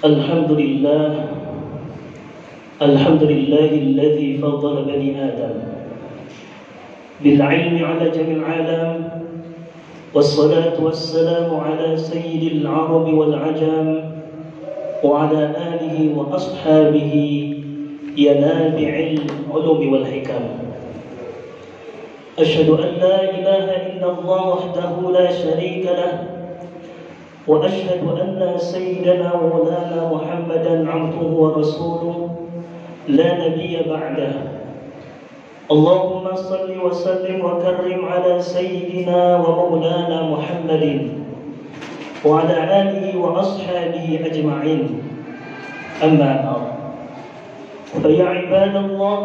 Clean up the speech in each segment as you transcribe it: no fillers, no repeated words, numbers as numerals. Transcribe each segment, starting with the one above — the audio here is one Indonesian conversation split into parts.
الحمد لله الحمد لله الذي فضل بني آدم بالعلم على جميع العالم، والصلاة والسلام على سيد العرب والعجم وعلى آله وأصحابه ينابع العلوم والحكم. أشهد أن لا إله إلا الله وحده لا شريك له، وأشهد أن سيدنا ومولانا محمدا عبده ورسوله لا نبي بعده. اللهم صل وسلم وكرم على سيدنا ومولانا محمد وعلى آله وأصحابه أجمعين. أما بعد، فيا عباد الله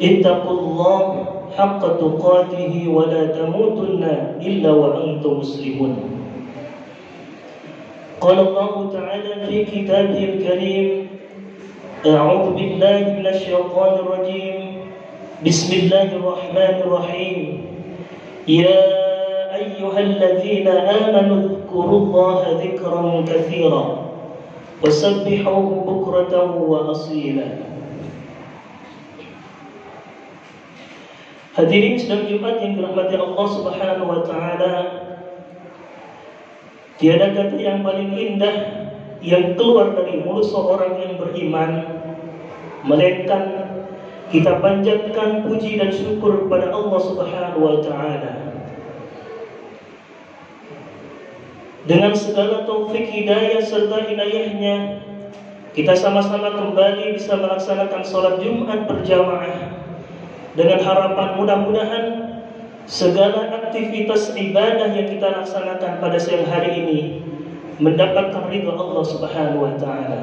اتقوا الله حق تقاته ولا تموتن إلا وأنتم مسلمون. قال الله تعالى في كتابه الكريم: أعوذ بالله من الشيطان الرجيم، بسم الله الرحمن الرحيم. يا أيها الذين آمنوا اذكروا الله ذكرا كثيرا وسبحوه بكرة وأصيلا. Hadirin sidang Jumat yang dirahmati Allah Subhanahu wa taala, tiada kata yang paling indah yang keluar dari mulut seorang yang beriman melainkan kita panjatkan puji dan syukur kepada Allah Subhanahu wa taala. Dengan segala taufik hidayah serta inayahnya, kita sama-sama kembali bisa melaksanakan salat Jumat berjamaah dengan harapan mudah-mudahan segala aktivitas ibadah yang kita laksanakan pada siang hari ini mendapatkan ridha Allah Subhanahu wa taala.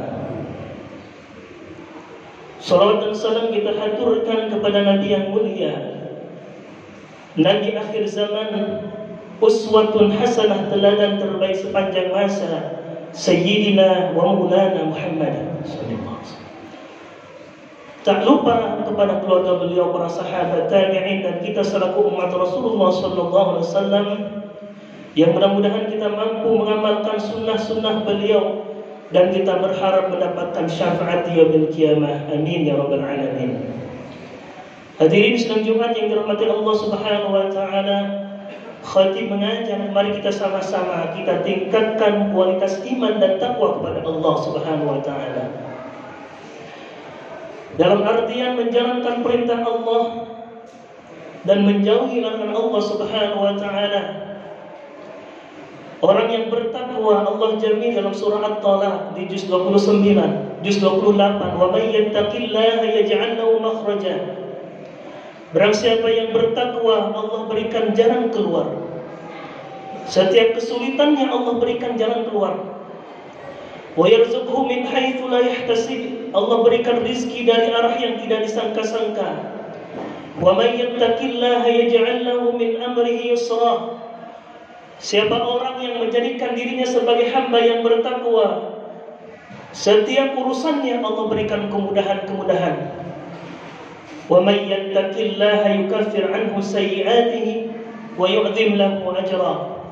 Salawat dan salam kita haturkan kepada Nabi yang mulia, Nabi akhir zaman, uswatun hasanah, teladan terbaik sepanjang masa, Sayyidina wa Maulana Muhammad sallallahu alaihi wasallam. Tak lupa kepada keluarga beliau, para sahabat, tabi'in, dan kita selaku umat Rasulullah sallallahu alaihi wasallam yang mudah-mudahan kita mampu mengamalkan sunnah-sunnah beliau dan kita berharap mendapatkan syafaat yaumil qiyamah. Amin ya rabbal alamin. Hadirin sidang Jumat yang dirahmati Allah Subhanahu wa taala, khatib mengajar, mari kita sama-sama kita tingkatkan kualitas iman dan takwa kepada Allah Subhanahu wa taala. Dalam artian menjalankan perintah Allah dan menjauhi larangan Allah Subhanahu wa taala. Orang yang bertakwa Allah jamin dalam surah At-Talaq di juz 29, juz 28, "Wa may yattaqillaha yaj'al lahu makhraja." Barang siapa yang bertakwa, Allah berikan jalan keluar. Setiap kesulitannya Allah berikan jalan keluar. Wa yarzuqhu min haitsu la yahtasib. Allah berikan rizki dari arah yang tidak disangka-sangka. Wa may yattaqillaha yaj'al lahu min amrihi yusra. Siapa orang yang menjadikan dirinya sebagai hamba yang bertakwa, setiap urusannya Allah berikan kemudahan-kemudahan. Wa may yattaqillaha yukaffir anhu sayyi'atihi wa yu'dhim lahu ajra.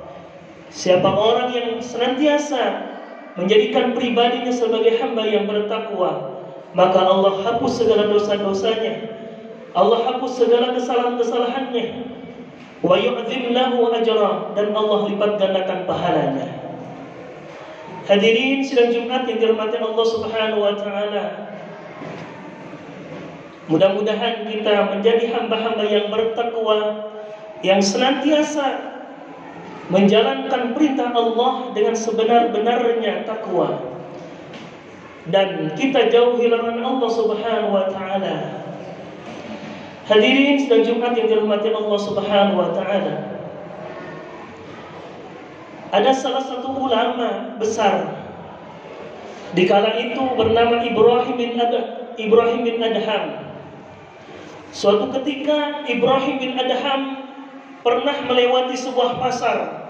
Siapa orang yang senantiasa menjadikan pribadinya sebagai hamba yang bertakwa, maka Allah hapus segala dosa-dosanya, Allah hapus segala kesalahan-kesalahannya, wa yu'dhim lahu ajra, dan Allah lipat gandakan pahalanya. Hadirin sidang Jumat yang dirahmati Allah Subhanahu wa taala, mudah-mudahan kita menjadi hamba-hamba yang bertakwa, yang senantiasa menjalankan perintah Allah dengan sebenar-benarnya takwa, dan kita jauhi larangan Allah Subhanahu wa taala. Hadirin sidang Jumat yang dirahmati Allah Subhanahu wa taala, ada salah satu ulama besar di kala itu bernama Ibrahim bin Adham. Suatu ketika Ibrahim bin Adham pernah melewati sebuah pasar.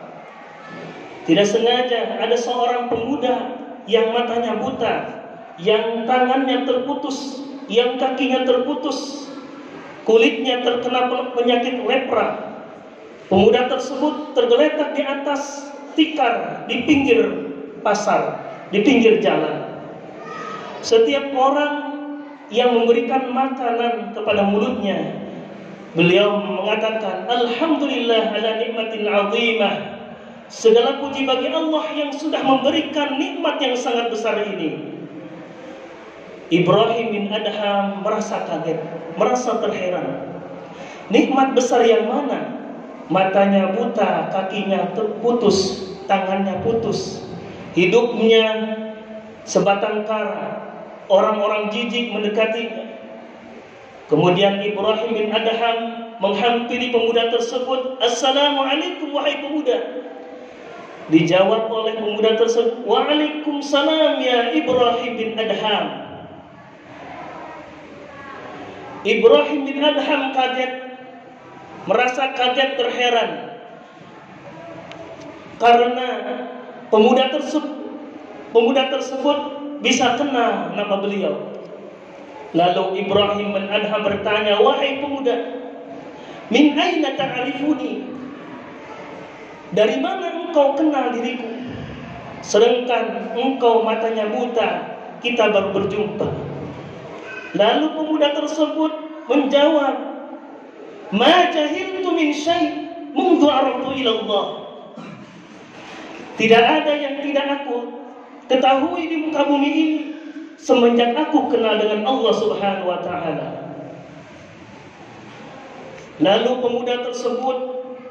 Tidak sengaja ada seorang pemuda yang matanya buta, yang tangannya terputus, yang kakinya terputus, kulitnya terkena penyakit lepra. Pemuda tersebut tergeletak di atas tikar di pinggir pasar. di pinggir jalan. Setiap orang yang memberikan makanan kepada mulutnya, beliau mengatakan, Alhamdulillah ala nikmatin azimah. Segala puji bagi Allah yang sudah memberikan nikmat yang sangat besar ini. Ibrahim bin Adham merasa kaget, merasa terheran. Nikmat besar yang mana? Matanya buta, kakinya terputus, tangannya putus, hidupnya sebatang kara. Orang-orang jijik mendekatinya. Kemudian Ibrahim bin Adham menghampiri pemuda tersebut. Assalamualaikum wahai pemuda. Dijawab oleh pemuda tersebut, Waalaikumsalam ya Ibrahim bin Adham. Ibrahim bin Adham kaget, merasa kaget terheran karena pemuda tersebut bisa kenal nama beliau. Lalu Ibrahim bin Adham bertanya, wahai pemuda, min aina ta'rifuni? Dari mana engkau kenal diriku? Sedangkan engkau matanya buta, kita baru berjumpa. Lalu pemuda tersebut menjawab, ma jahiltu min syai' mundu araftu ila Allah. Tidak ada yang tidak aku ketahui di muka bumi ini semenjak aku kenal dengan Allah Subhanahu wa taala. Lalu pemuda tersebut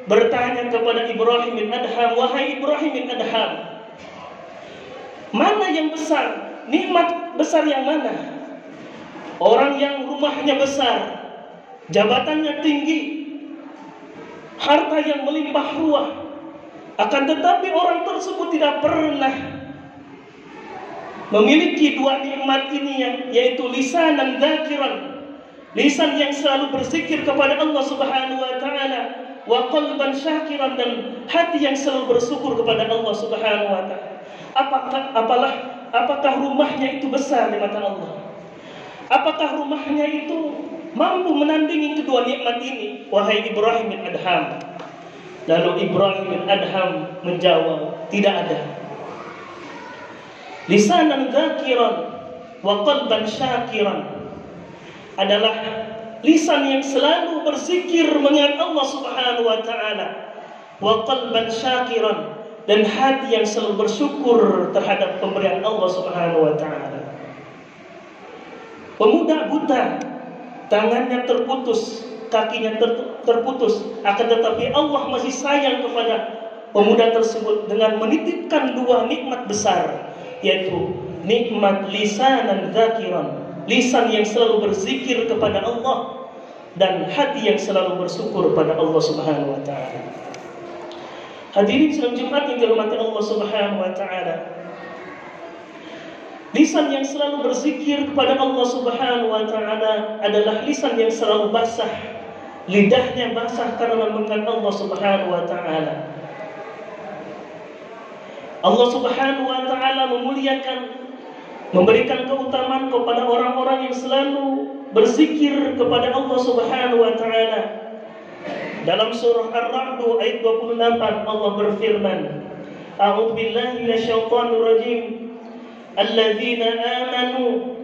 bertanya kepada Ibrahim bin Adham, wahai Ibrahim bin Adham, mana yang besar? Nikmat besar yang mana? Orang yang rumahnya besar, jabatannya tinggi, harta yang melimpah ruah, akan tetapi orang tersebut tidak pernah memiliki dua nikmat ini, yaitu lisanan dzakiran, lisan yang selalu berzikir kepada Allah Subhanahu wa taala, wa qalban syakiran, dan hati yang selalu bersyukur kepada Allah Subhanahu wa taala. Apakah rumahnya itu besar di mata Allah? Apakah rumahnya itu mampu menandingi kedua nikmat ini, wahai Ibrahim bin Adham? Lalu Ibrahim bin Adham menjawab, tidak ada. Lisanan dzakiran wa qalban syakiran adalah lisan yang selalu berzikir mengingat Allah Subhanahu wa taala, wa qalban syakiran, dan hati yang selalu bersyukur terhadap pemberian Allah Subhanahu wa taala. Pemuda buta, tangannya terputus, kakinya terputus, akan tetapi Allah masih sayang kepada pemuda tersebut dengan menitipkan dua nikmat besar, yaitu nikmat lisanan dzakiran, lisan yang selalu berzikir kepada Allah, dan hati yang selalu bersyukur pada Allah Subhanahu wa taala. Hadirin sidang Jumat yang dirahmati Allah Subhanahu wa taala. Lisan yang selalu berzikir kepada Allah Subhanahu wa taala adalah lisan yang selalu basah, lidahnya basah karena mengingat Allah Subhanahu wa taala. Allah Subhanahu wa taala memuliakan, memberikan keutamaan kepada orang-orang yang selalu berzikir kepada Allah Subhanahu wa taala. Dalam surah Ar-Ra'd ayat 28 Allah berfirman, A'udzu billahi minasyaitonir rajim. Alladzina amanu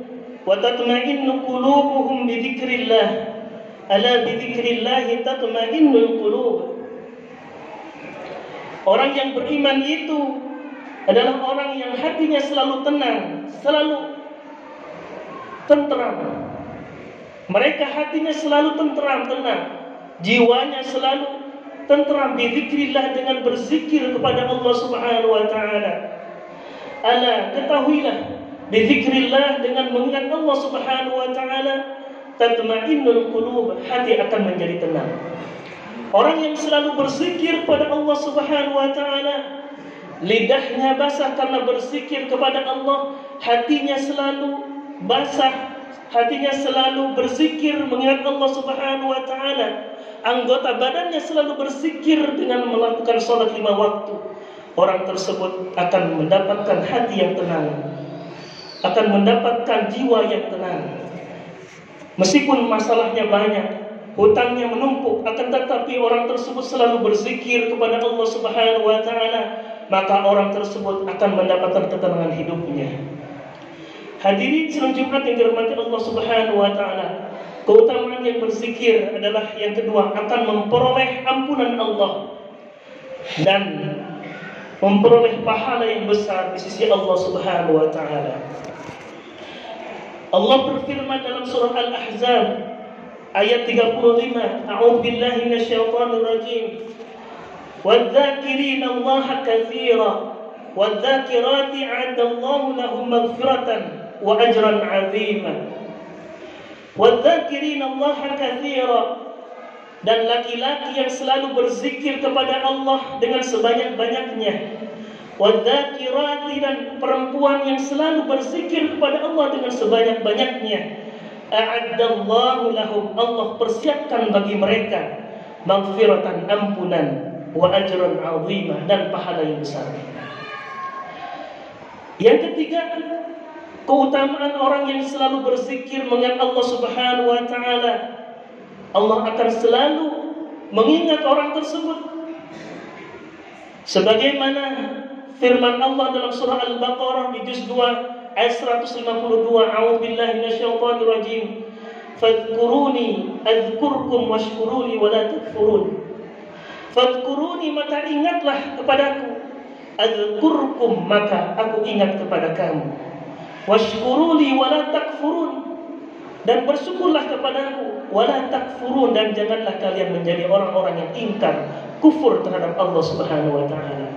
wa tatma'innu qulubuhum bi dzikrillah. Ala bi dzikrillah tatma'innul qulub. Orang yang beriman itu adalah orang yang hatinya selalu tenang, selalu tentram. Mereka hatinya selalu tentram, tenang. Jiwanya selalu tentram bizikrillah, dengan berzikir kepada Allah Subhanahu wa taala. Ala, ketahuilah, bizikrillah, dengan mengingat Allah Subhanahu wa taala, tatma'innul qulub, hati akan menjadi tenang. Orang yang selalu berzikir kepada Allah Subhanahu wa taala, lidahnya basah karena berzikir kepada Allah, hatinya selalu basah, hatinya selalu berzikir mengingat Allah Subhanahu wa taala, anggota badannya selalu berzikir dengan melakukan sholat 5 waktu. Orang tersebut akan mendapatkan hati yang tenang, akan mendapatkan jiwa yang tenang. Meskipun masalahnya banyak, hutangnya menumpuk, akan tetapi orang tersebut selalu berzikir kepada Allah Subhanahu wa taala, maka orang tersebut akan mendapatkan ketenangan hidupnya. Hadirin sidang Jumat yang dirahmati Allah Subhanahu wa taala, keutamaan yang berzikir adalah yang kedua, akan memperoleh ampunan Allah dan memperoleh pahala yang besar di sisi Allah Subhanahu wa taala. Allah berfirman dalam surah Al-Ahzab ayat 35, A'udzubillahi minasyaitonir rajim. وَالذَّاكِرِينَ اللَّهَ كَثِيرًا وَالذَّاكِرَاتِ أَعَدَّ اللَّهُ لَهُم مَغْفِرَةً وَأَجْرًا عَظِيمًا. وَالذَّاكِرِينَ اللَّهَ كَثِيرًا, dan laki-laki yang selalu berzikir kepada Allah dengan sebanyak-banyaknya. وَالذَّاكِرَاتِ, dan perempuan yang selalu berzikir kepada Allah dengan sebanyak-banyaknya. أَعَدَّ اللَّهُ لَهُم, Allah persiapkan bagi mereka maghfiratan, ampunan, wa ajran 'azima, dan pahala yang besar. Yang ketiga, keutamaan orang yang selalu berzikir mengingat Allah Subhanahu wa taala. Allah akan selalu mengingat orang tersebut. Sebagaimana firman Allah dalam surah Al-Baqarah di juz 2 ayat 152, A'udzubillahi minasyaitonir rajim. Fadhkuruni adzkurkum washkuruni wala takfurun. Fadhkuruni, maka ingatlah kepadaku. Adzkurkum, maka aku ingat kepada kamu. Washkuruni wala takfurun, dan bersyukurlah kepadaku. Wala takfurun, dan janganlah kalian menjadi orang-orang yang ingkar, kufur terhadap Allah Subhanahu wa taala.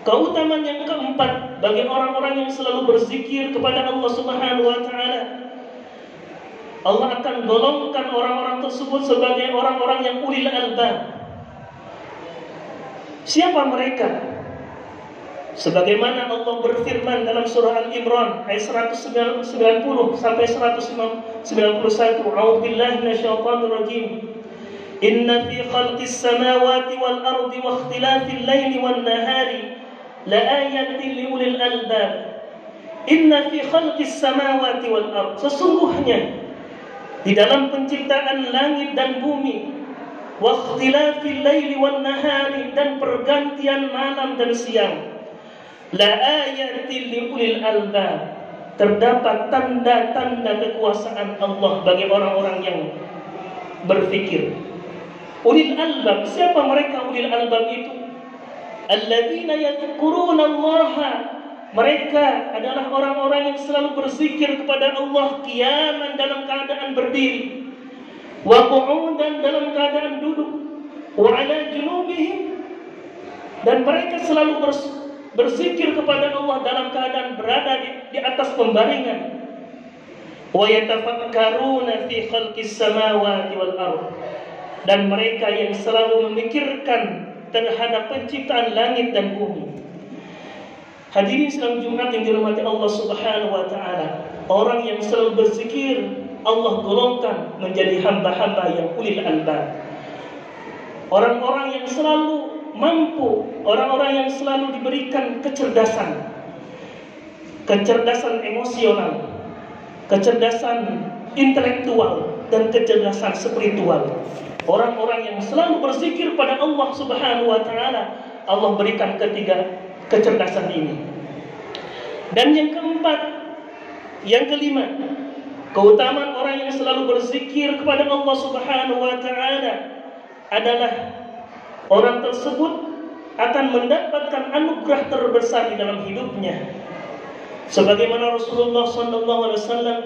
Keutamaan yang keempat bagi orang-orang yang selalu berzikir kepada Allah Subhanahu wa taala, Allah akan golongkan orang-orang tersebut sebagai orang-orang yang ulil albab. Siapa mereka? Sebagaimana Allah berfirman dalam surah Al-Imran ayat 190 sampai 191, A'udzubillahi minasyaitonir rajim. Inna fi khalqis samawati wal ardi wa ikhtilafil laili wan nahari laayatin liulil albab. Inna fi khalqis samawati wal ardi, sesungguhnya di dalam penciptaan langit dan bumi, wa ikhtilafil laili wan nahari, dan pergantian malam dan siang, la ayatin liulil albab, terdapat tanda-tanda kekuasaan Allah bagi orang-orang yang berfikir. Ulil albab, siapa mereka ulil albab itu? Alladzina yadhkuruna Allaha, mereka adalah orang-orang yang selalu berzikir kepada Allah qiyaman, dalam keadaan berdiri, wa qu'udan, dalam keadaan duduk, wa ala junubihim, dan mereka selalu berzikir kepada Allah dalam keadaan berada di atas pembaringan. Wa yatafakkaruna fi khalqis samawati wal ardh, dan mereka yang selalu memikirkan terhadap penciptaan langit dan bumi. Hadirin sidang Jumat yang dirahmati Allah Subhanahu wa taala, orang yang selalu berzikir Allah golongkan menjadi hamba-hamba yang ulil albab. Orang-orang yang selalu mampu, orang-orang yang selalu diberikan kecerdasan emosional, kecerdasan intelektual, dan kecerdasan spiritual. Orang-orang yang selalu berzikir pada Allah Subhanahu wa taala, Allah berikan ketiga kecerdasan ini. Dan yang keempat, yang kelima, keutamaan orang yang selalu berzikir kepada Allah Subhanahu wa taala adalah orang tersebut akan mendapatkan anugerah terbesar di dalam hidupnya. Sebagaimana Rasulullah sallallahu alaihi wasallam,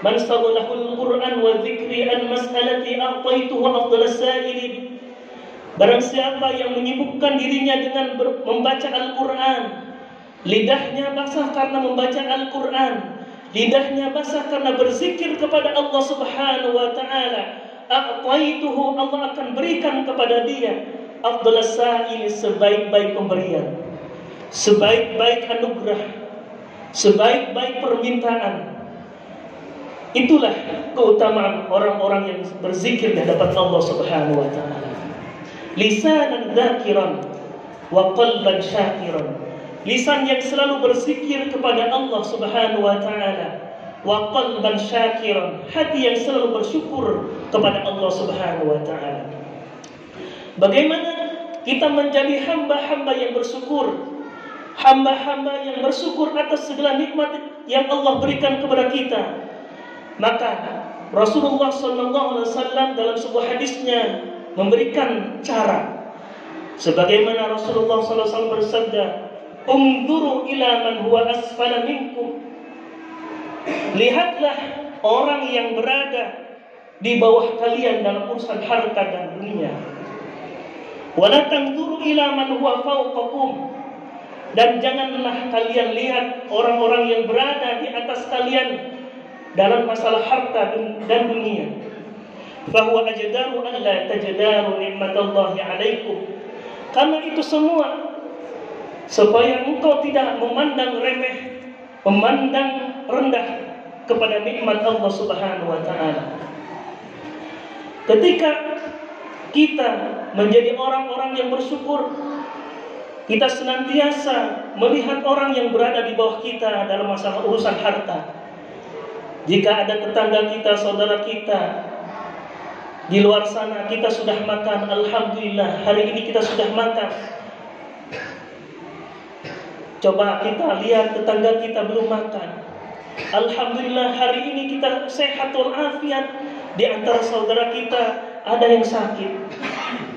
man saghalahul Qur'an wa dzikri an mas'alati a'taituhu afdalas sa'ilin. Barang siapa yang menyibukkan dirinya dengan membaca Al-Quran, lidahnya basah karena membaca Al-Quran, lidahnya basah karena berzikir kepada Allah Subhanahu wa taala, a'taituhu, Allah akan berikan kepada dia afdalas sa'il, sebaik-baik pemberian, sebaik-baik anugerah, sebaik-baik permintaan. Itulah keutamaan orang-orang yang berzikir di hadapan Allah Subhanahu wa taala. Lisanan dzakiran wa qalban syakiran, lisan yang selalu berzikir kepada Allah Subhanahu wa taala, wa qalban syakiran, hati yang selalu bersyukur kepada Allah Subhanahu wa taala. Bagaimana kita menjadi hamba-hamba yang bersyukur, hamba-hamba yang bersyukur atas segala nikmat yang Allah berikan kepada kita. Maka Rasulullah SAW dalam sebuah hadisnya memberikan cara, sebagaimana Rasulullah SAW bersabda, "Unzuru ila man huwa asfala minkum." Lihatlah orang yang berada di bawah kalian dalam urusan harta dan dunia. Wala tanzuru ila man huwa fawqakum. Dan janganlah kalian lihat orang-orang yang berada di atas kalian dalam masalah harta dan dunia. Fahuwa ajdaru an la tajdaru ni'matallahi 'alaikum. Karena itu semua supaya engkau tidak memandang remeh, memandang rendah kepada nikmat Allah Subhanahu wa taala. Ketika kita menjadi orang-orang yang bersyukur, kita senantiasa melihat orang yang berada di bawah kita dalam masalah urusan harta. Jika ada tetangga kita, saudara kita di luar sana, kita sudah makan, alhamdulillah, hari ini kita sudah makan. Coba kita lihat tetangga kita belum makan, alhamdulillah, hari ini kita sehat walafiat. Di antara saudara kita ada yang sakit,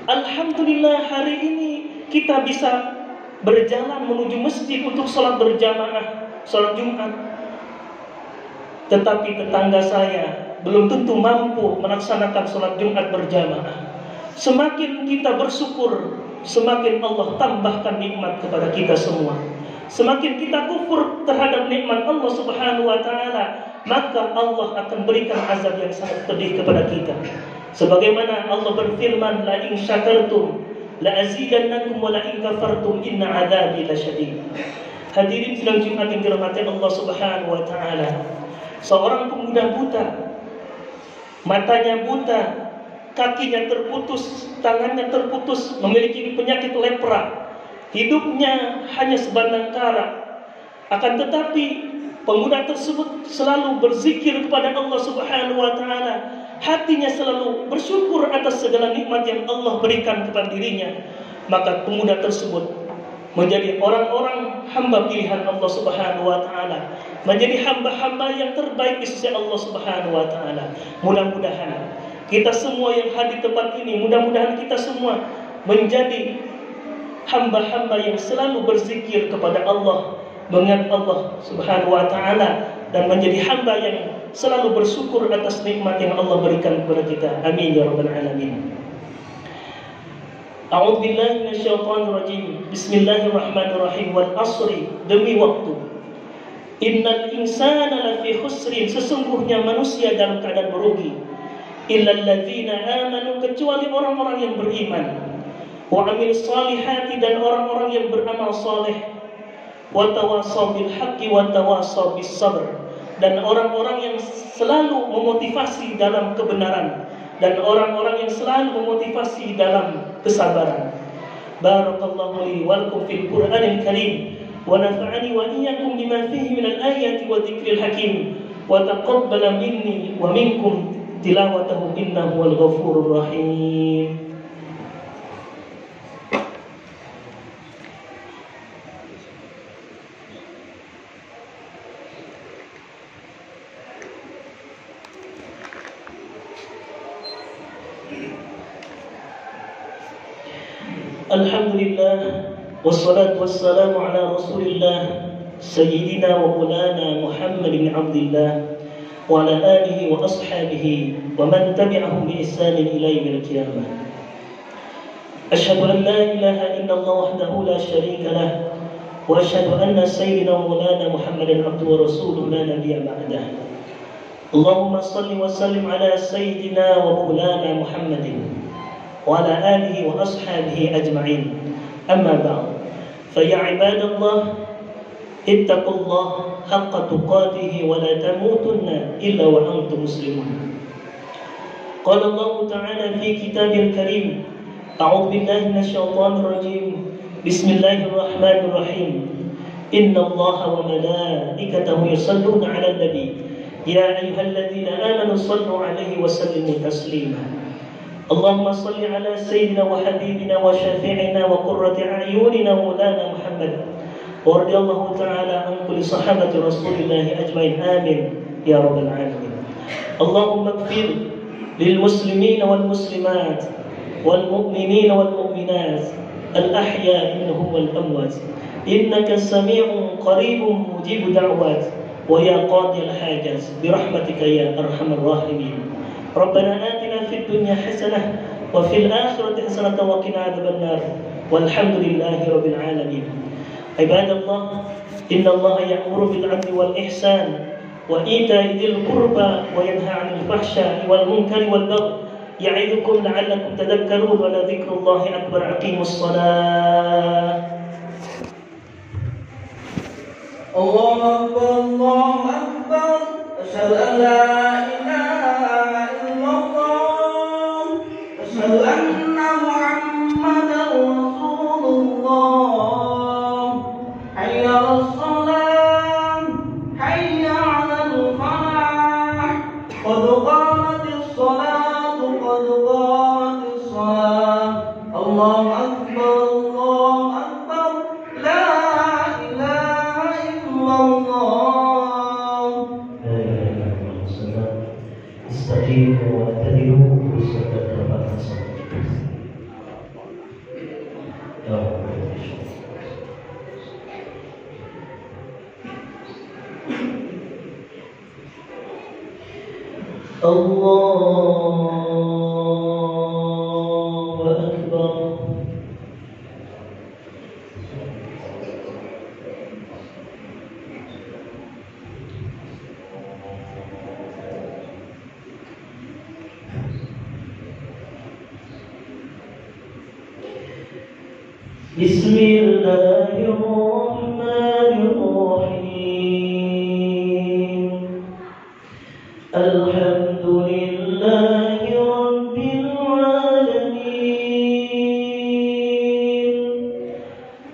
alhamdulillah, hari ini kita bisa berjalan menuju masjid untuk sholat berjamaah, sholat Jumat. Tetapi tetangga saya belum tentu mampu melaksanakan sholat Jumat berjamaah. Semakin kita bersyukur, semakin Allah tambahkan nikmat kepada kita semua. Semakin kita kufur terhadap nikmat Allah Subhanahu wa taala, maka Allah akan berikan azab yang sangat pedih kepada kita. Sebagaimana Allah berfirman, la in syakartum la azidannakum wa la in kafartum inna adzabi lasyadid. Hadirin sidang Jumat yang dirahmati Allah Subhanahu wa taala. Seorang pemuda buta, matanya buta, kakinya terputus, tangannya terputus, memiliki penyakit lepra. Hidupnya hanya sebatang kara. Akan tetapi pemuda tersebut selalu berzikir kepada Allah Subhanahu wa taala. Hatinya selalu bersyukur atas segala nikmat yang Allah berikan kepada dirinya. Maka pemuda tersebut menjadi orang-orang hamba pilihan Allah Subhanahu wa taala, menjadi hamba-hamba yang terbaik di sisi Allah Subhanahu wa taala. Mudah-mudahan kita semua yang hadir di tempat ini, mudah-mudahan kita semua menjadi hamba-hamba yang selalu berzikir kepada Allah, mengingat Allah Subhanahu wa taala, dan menjadi hamba yang selalu bersyukur atas nikmat yang Allah berikan kepada kita. Amin ya rabbal alamin. A'udzu billahi minasyaitonir rajim. Bismillahirrahmanirrahim. Wal asri, demi waktu. Innal insana lafi khusrin, sesungguhnya manusia dalam keadaan merugi. Illal ladzina amanu, kecuali orang-orang yang beriman. Wa amilus solihati, dan orang-orang yang beramal saleh. Wa tawasaw bil haqqi wa tawasaw bis sabr, dan orang-orang yang selalu memotivasi dalam kebenaran, dan orang-orang yang selalu memotivasi dalam kesabaran. Barakallahu li wa lakum fil Qur'anil Karim, wa nafa'ani wa iyyakum bima fihi minal ayati wa dzikril hakim, wa taqabbala minni wa minkum tilawatahu innahu wal ghafurur rahim. Alhamdulillah, wassalatu wassalamu ala rasulillah Sayyidina wa maulana Muhammad bin Abdillah wa ala alihi wa ashabihi wa man tabi'ahum bi ihsanin ila yaumil qiyamah. Asyhadu an la ilaha illallah wahdahu la syarika lah, wa asyhadu anna sayyidina wa maulana Muhammadan abduhu wa rasuluhu la nabiyya ba'dah. Allahumma salli wa sallim ala sayyidina wa maulana Muhammadin wa ala alihi wa ashabihi ajma'in. Amma ba'd. Fa ya ibadallah, ittaqullaha haqqa tuqatih wa la tamutunna illa wa antum muslimun. Qala Allah Ta'ala fi kitabil karim, a'udzu billahi minasyaitonir rajim. Bismillahirrahmanirrahim. Inna Allaha wa malaikatahu yusalluna 'alan nabi. Ya ayyuhalladzina amanu sallu 'alaihi wa sallimu taslima. اللهم صل على سيدنا وحبيبنا وشفيعنا وقرة أعيننا مولانا محمد ورضي الله تعالى عن كل صحابة رسول الله أجمعين آمين يا رب العالمين. اللهم اغفر للمسلمين والمسلمات والمؤمنين والمؤمنات الأحياء منهم والأموات إنك سميع قريب مجيب دعوات ويا قاضي الحاجات برحمتك يا أرحم الراحمين. ربنا آتنا في الدنيا حسنة وفي الآخرة حسنة وقنا عذاب النار والحمد لله رب العالمين. عباد الله إن الله يأمر بالعدل والإحسان وإيتاء ذي القربى وينهى عن الفحشاء والمنكر والبغي يعظكم لعلكم تذكرون ولذكر الله أكبر. أقيموا الصلاة. الله أكبر الله أكبر أشهد أن لا إله إلا الله أشهد أن محمدا رسول الله حي على الصلاة حي على الفلاح قد قامت الصلاة قد قامت الصلاة الله أكبر الله أكبر لا إله إلا الله. استقيموا واعتدلوا وسدد ربك صدقك. يا رب الله أكبر. بسم الله الرحمن الرحيم. الحمد لله رب العالمين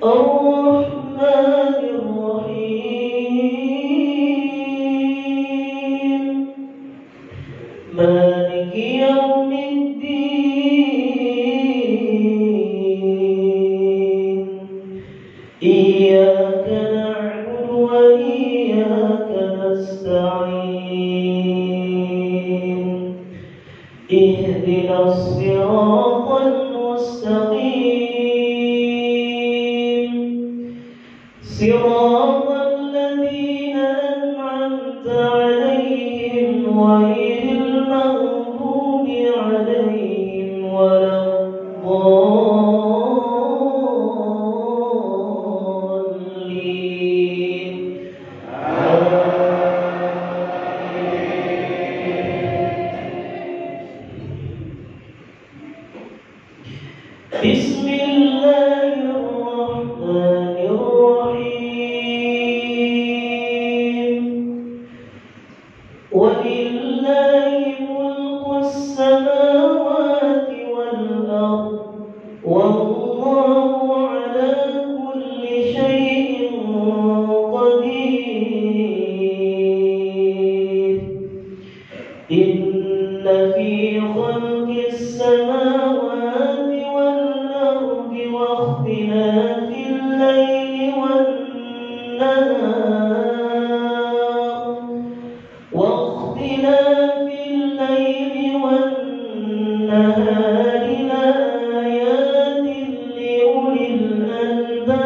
الرحمن الرحيم مالك يوم الدين إياك نعبد وإياك نستعين اهدنا الصراط المستقيم صراط الذين أنعمت عليهم غير المغضوب عليهم ولا الضالين. بسم الله الرحمن الرحيم. ولله ملك السماوات والأرض والله على كل شيء قدير. إن في خلق السماوات والأرض واختلاف الليل والنهار لآيات لأولي الألباب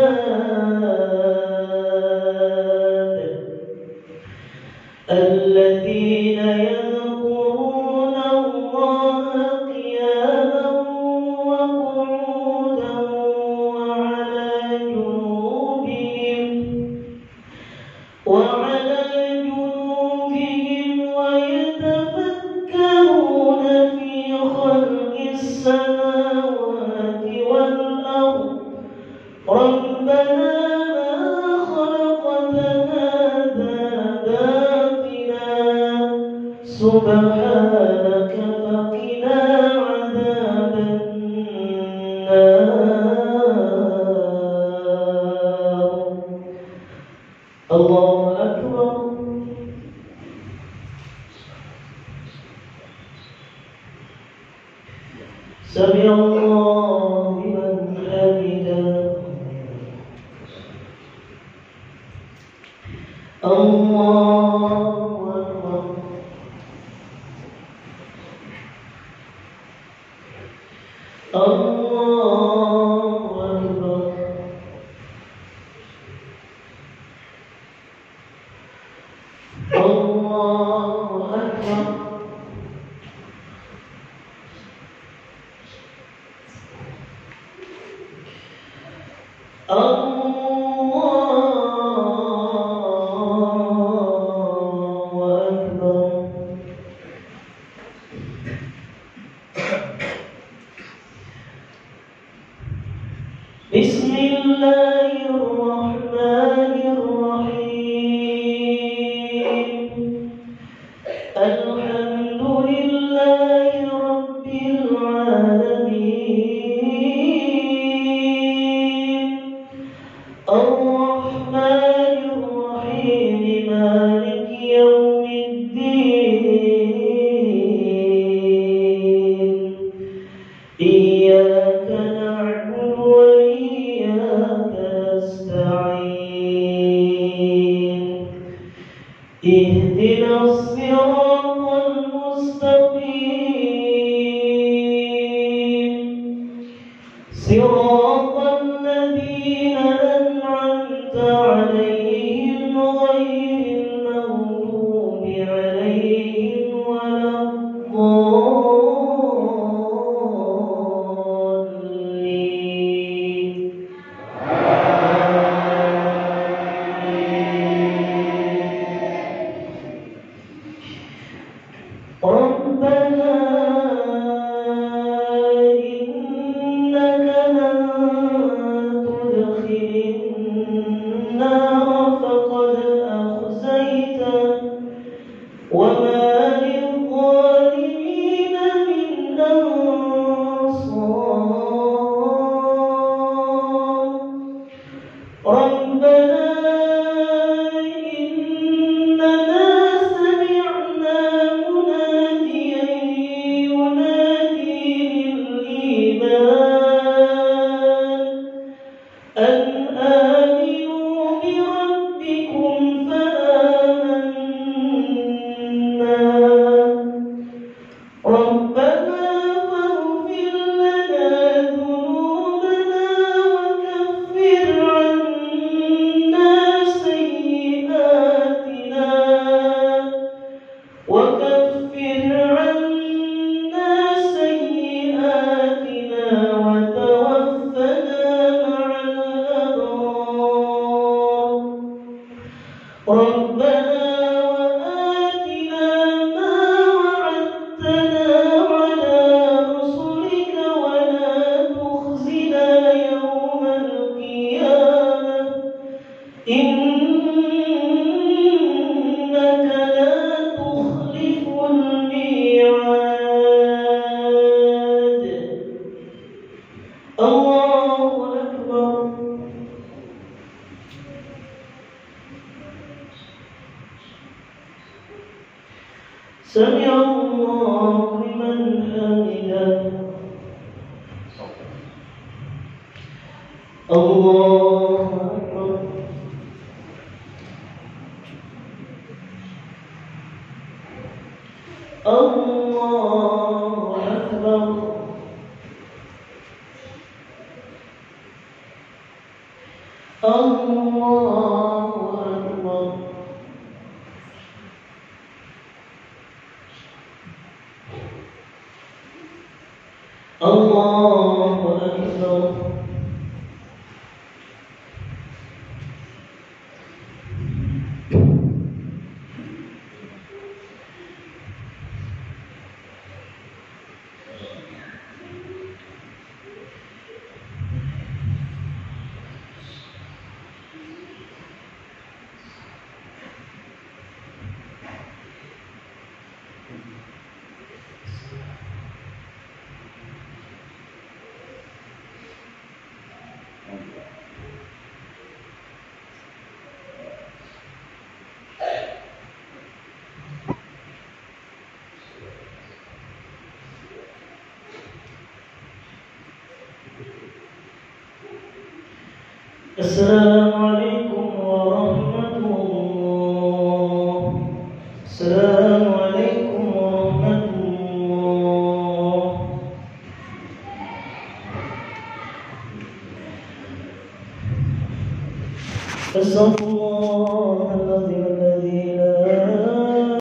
الذين يذكرون الله قياما وقعودا وعلى جنوبهم ويتفكرون في خلق السماوات والأرض ربنا ما خلقت هذا باطلا سبحانك فقنا عذاب النار. الله أكبر. الله لمن حمده الله أكبر الله أكبر الله أكبر بسم الله الرحمن الرحيم الحمد لله رب العالمين الرحمن الرحيم مالك يوم الدين إياك نعبد وإياك نستعين اهدنا الصراط المستقيم صراط الذين أنعمت عليهم غير المغضوب عليهم ولا الضالين ربنا إنك من تدخل النار فقد أخزيته وما للظالمين من أنصار ربنا إننا سمعنا مناديا ينادي للإيمان أن آمنوا بربكم فآمنا ربنا فاغفر لنا ذنوبنا وكفر عنا سيئاتنا وتوفنا مع الأبرار ربنا وآتنا ما وعدتنا على رسلك ولا تخزنا يوم القيامة إنك لا تخلف الميعاد الله أكبر سمع الله لمن حمده الله أكبر الله أكبر الله أكبر الله أكبر Assalamualaikum warahmatullah. Assalamualaikum warahmatullah. Astaghfirullahaladzim.